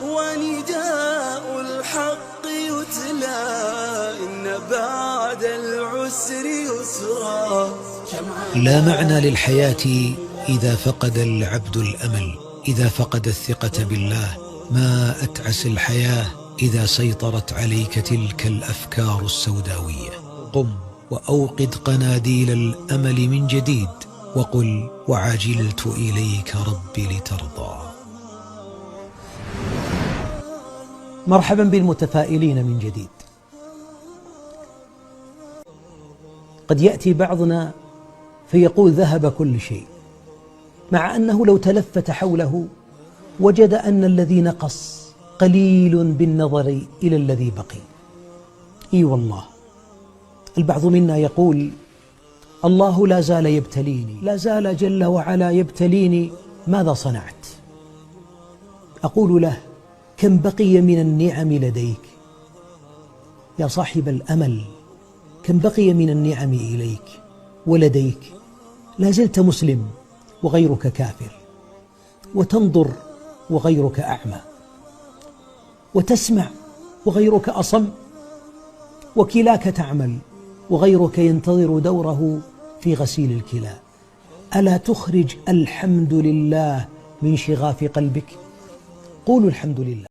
ونداء الحق يتلى إن بعد العسر يسرا. لا معنى للحياة إذا فقد العبد الأمل، إذا فقد الثقة بالله. ما أتعس الحياة إذا سيطرت عليك تلك الأفكار السوداوية. قم وأوقد قناديل الأمل من جديد وقل: وعجلت إليك ربي لترضى. مرحبا بالمتفائلين من جديد. قد يأتي بعضنا فيقول ذهب كل شيء، مع أنه لو تلفت حوله وجد أن الذي نقص قليل بالنظر إلى الذي بقي. إي والله، البعض منا يقول: الله لا زال يبتليني، لا زال جل وعلا يبتليني، ماذا صنعت؟ أقول له: كم بقي من النعم لديك يا صاحب الأمل؟ كم بقي من النعم إليك ولديك؟ لا زلت مسلم وغيرك كافر، وتنظر وغيرك أعمى، وتسمع وغيرك أصم، وكلاك تعمل وغيرك ينتظر دوره في غسيل الكلى. ألا تخرج الحمد لله من شغاف قلبك؟ قولوا الحمد لله.